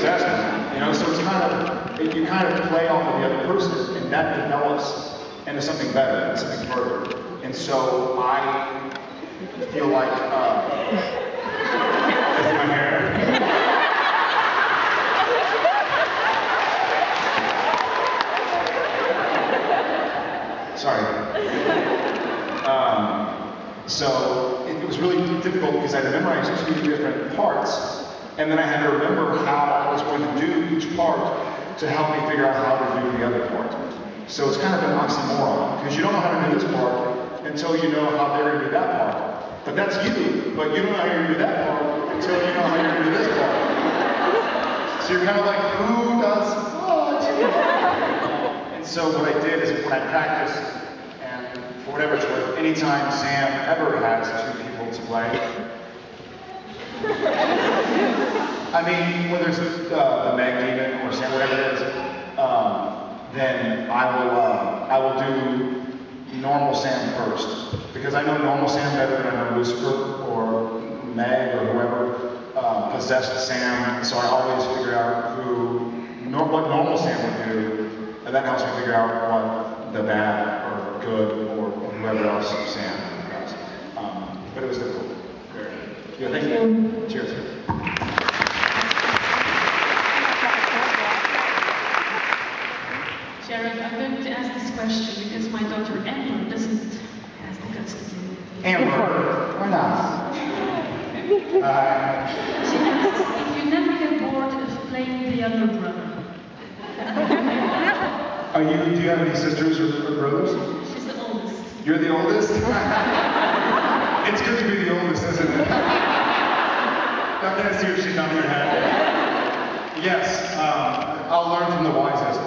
possessed him. You know, so it's kind of, you kind of play off of the other person, and that develops into something better, and something further. And so I feel like, that's my hair. Sorry. So it was really difficult because I had to memorize 2 different parts, and then I had to remember how I was going to do each part to help me figure out how to do the other part. So it's kind of an oxymoron, because you don't know how to do this part until you know how they're going to do that part. But that's you, but you don't know how you're going to do that part until you know how you're going to do this part. So you're kind of like, who does what? And so what I did is when I practiced, and for whatever it's worth, anytime Sam ever has 2 people to play, I mean, whether it's the Meg Demon or Sam, whatever it is, then I will do normal Sam first, because I know normal Sam better than I know Lucifer or Meg or whoever possessed Sam. So I always figure out what normal Sam would do, and that helps me figure out what the bad or good or whoever else Sam does. But it was difficult. Yeah, thank you. Cheers. Jared, I'm going to ask this question because my daughter Amber doesn't has the guts to do it. Amber, why not? She asks if you never get bored of playing the younger brother. Do you have any sisters or brothers? She's the oldest. You're the oldest? It's good to be the oldest, isn't it? I'm gonna see if she's not your head. Yes, I'll learn from the wisest.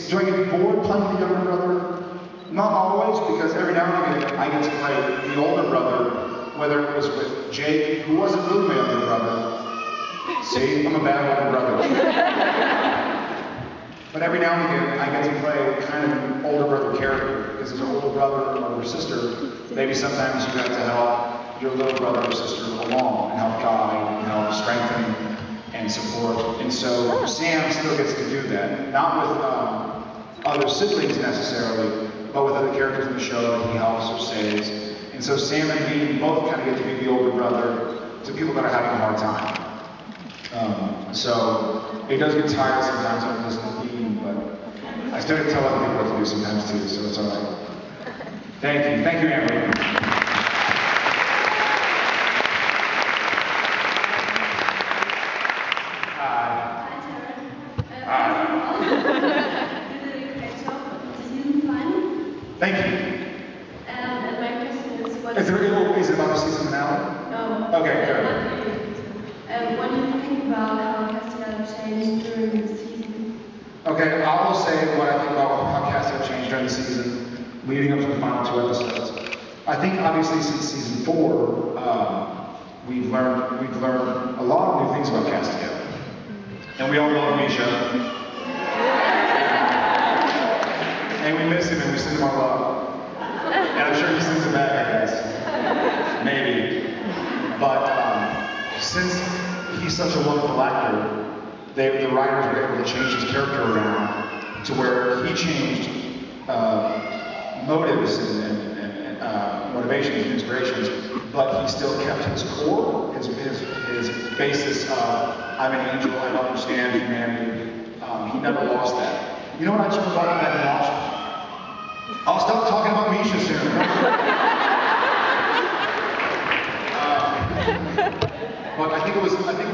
Do I get bored playing the younger brother? Not always, because every now and again I get to play the older brother, whether it was with Jake, who wasn't really my younger brother. See, I'm a bad older brother. But every now and again, I get to play kind of an older brother character, because as an older brother or sister, maybe sometimes you have to help your little brother or sister along, and help guide, and help strengthen, and support. And so Sam still gets to do that, not with other siblings necessarily, but with other characters in the show that he helps or saves. And so Sam and me both kind of get to be the older brother to people that are having a hard time. So it does get tired sometimes when I listen to the theme, but I still get to tell other people what to do sometimes too, so it's all right. Thank you. Thank you, Amber. Hi. Hi. You did a great job with season 1. Thank you. And my question is, Is it about the season finale? No. Okay, good. What do you think about how Castiel changed during the season? Okay, I will say what I think about how Castiel changed during the season, leading up to the final 2 episodes. I think obviously since season 4, we've learned a lot of new things about Castiel. And we all love Misha. And we miss him and we send him our love. And I'm sure he sends it back, I guess. Maybe. But since he's such a wonderful actor, the writers were able to change his character around to where he changed motives and motivations and inspirations, but he still kept his core, his basis of I'm an angel, I don't understand humanity. He never lost that. You know what I just forgot back and watched? I'll stop talking about Misha soon. But I think it was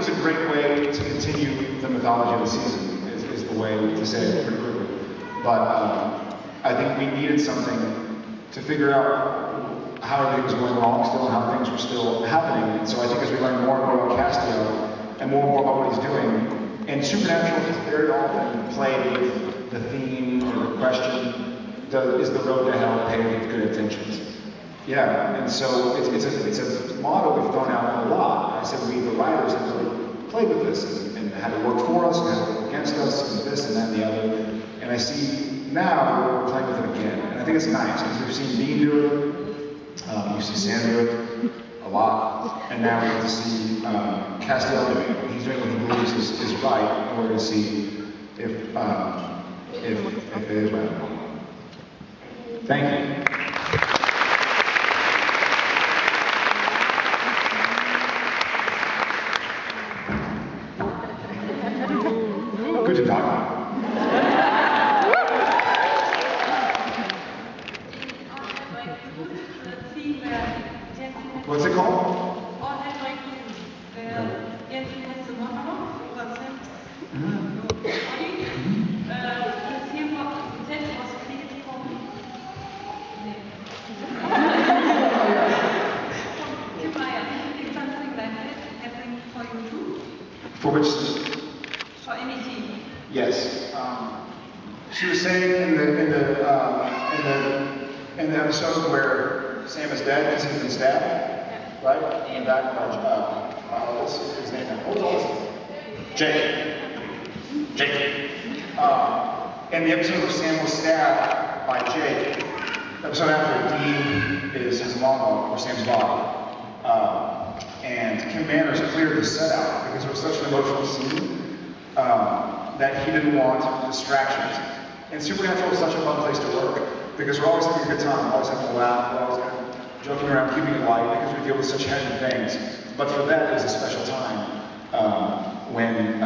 a great way to continue the mythology of the season, is the way to say it pretty quickly. But I think we needed something to figure out how everything was going wrong still and how things were still happening. And so I think as we learn more and more about Castiel and more and more about what he's doing, and Supernatural has very often played with the theme or the question, is the road to hell paved with good intentions? Yeah, and so it's a model we've thrown out a lot. I said we, the writers, have really played with this and had it work for us and had it work against us and this and that and the other. And I see now we're playing with it again. And I think it's nice because we've seen Dean do it, you see Sam do it. a lot, and now we get to see Castiel doing it. He's doing what he believes is right, and we're going to see if it is right. Thank you. Good to talk about. What's it called? For which? For MET. Yes. She was saying in the episode where Sam is dead because he's been stabbed, right? In the back by what's his name? What was his name? Jake. In the episode where Sam was stabbed by Jake, the episode after Dean is his monologue or Sam's body. And Kim Manners cleared the set out because it was such an emotional scene that he didn't want distractions. And Supernatural is such a fun place to work because we're always having a good time, we're always having a laugh, we're always kind of joking around, keeping it light because we deal with such heavy things. But for that, it was a special time when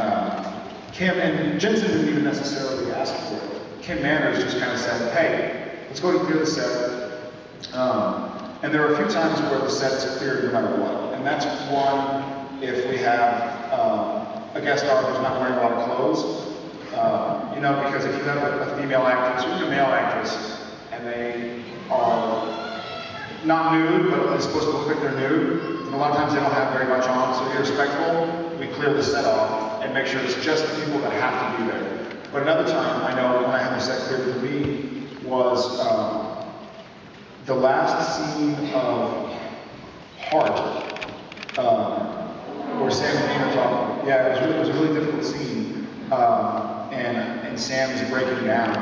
Kim, and Jensen didn't even necessarily ask for it. Kim Manners just kind of said, hey, let's go to clear the set. And there are a few times where the set is cleared no matter what. And that's one, if we have a guest star who's not wearing a lot of clothes. You know, because if you have a female actress or a male actress, and they are not nude, but it's supposed to look like they're nude, and a lot of times they don't have very much on, so to be respectful, we clear the set off and make sure it's just the people that have to be there. But another time, I know when I had the set cleared for me, was the last scene of Heart, where Sam and Dean are talking. Yeah, it was a really difficult scene, and Sam is breaking down,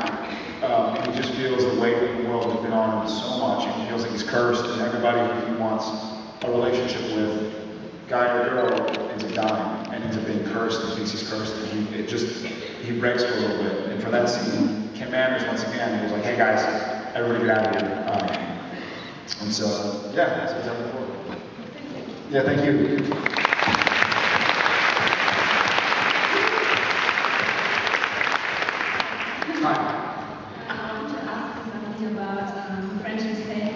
and he just feels the weight of the world has been on him so much, and he feels like he's cursed, and everybody who he wants a relationship with, guy or girl, ends up dying, and ends up being cursed, and thinks he's cursed, and he breaks for a little bit. And for that scene, Kim Manners once again was like, hey guys, everybody get out of here. And so, yeah, that's what I'm for. Yeah, thank you. Hi. I want to ask you something about French mistake.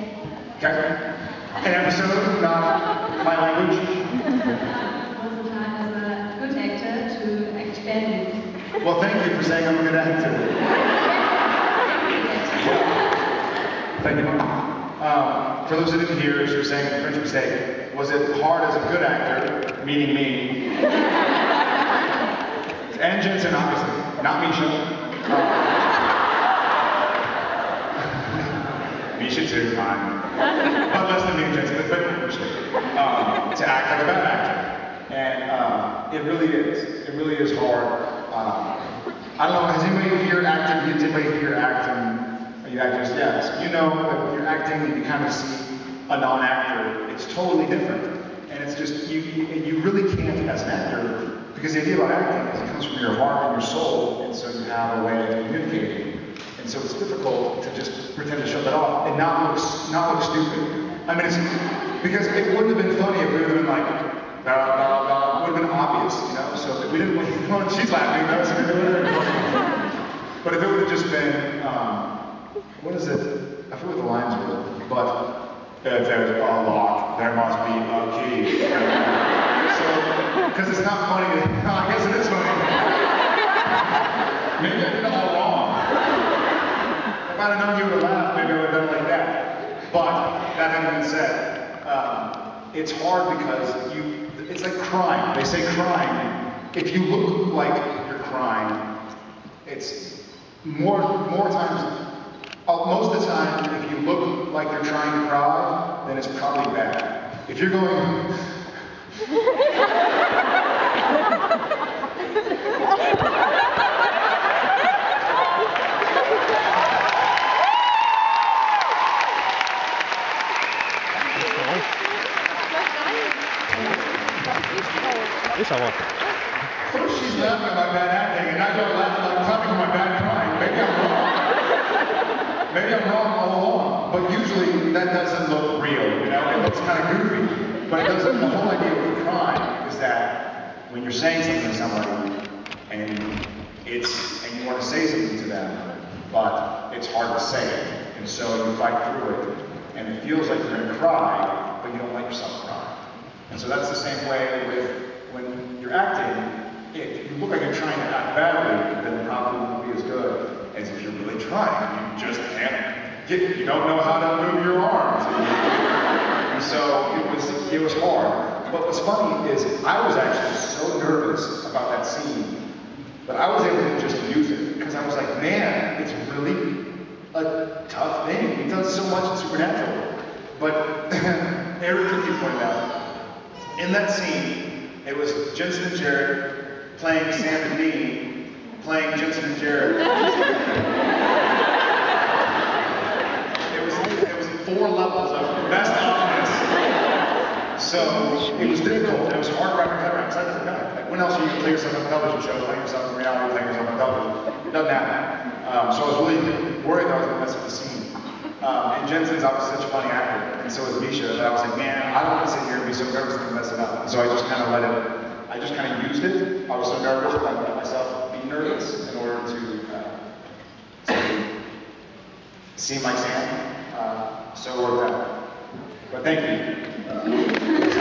Okay. An episode, not my language. Was the time as a good actor to act badly? Well, thank you for saying I'm a good actor. Thank you. For those who didn't hear, she was saying French mistake. Was it hard as a good actor, meaning me? And Jensen, obviously, not Misha. Misha too, fine. But less than me and Jensen, but to act like a bad actor. And it really is. It really is hard. I don't know, has anybody here acted? Did anybody here acting? Are you actors? Yes. You know that when you're acting and you kind of see a non-actor, it's totally different. And it's just, you really can't as an actor, because the idea about acting is it comes from your heart and your soul, and so you have a way of communicating. And so it's difficult to just pretend to shut that off and not look stupid. I mean, it's because it wouldn't have been funny if we would have been like, it would have been obvious, you know? So that we didn't, well, she's laughing, though, so it would have been funny. But if it would have just been, what is it? I forget what the lines were, but if there's a lock, there must be a key. So, because it's not funny, I guess it is funny. Maybe I did it all wrong. If I'd have known you would laugh, maybe I would have done it like that. But, that having been said, it's hard because it's like crying. They say crying, if you look like you're crying, it's more times, most of the time, if you look like you're trying to cry, then it's probably bad. If you're going, someone. First she's laughing at my bad acting, and now you're laughing like clapping at my bad crying. Maybe I'm wrong. Maybe I'm wrong all along. But usually that doesn't look real, you know? It looks kind of goofy. But it doesn't, the whole idea of crying is that when you're saying something to somebody, and you want to say something to them, but it's hard to say it. And so you fight through it, and it feels like you're going to cry, but you don't let yourself cry. And so that's the same way with when you're acting. If you look like you're trying to act badly, then it probably won't be as good as if you're really trying. You just can't you don't know how to move your arms. And so it was hard. But what's funny is I was actually so nervous about that scene, but I was able to just use it because I was like, man, it's really a tough thing. He does so much in Supernatural. But Eric Cookie pointed out, in that scene, it was Jensen and Jared playing Sam and Dean, playing Jensen and Jared. It was 4 levels of best obvious. So it was difficult. It was hard wrapping my head around. Because I didn't know. Like, when else are you going to play yourself on a television show, playing yourself in reality, playing yourself on television? It doesn't happen. So I was really worried that I was going to mess up the scene. And Jensen's obviously such a funny actor, and so is Misha, that I was like, man, I don't want to sit here and be so nervous and mess it up. And so I just kind of I just kind of used it. I was so nervous, but I let myself be nervous in order to seem like Sam. So it worked out. But thank you.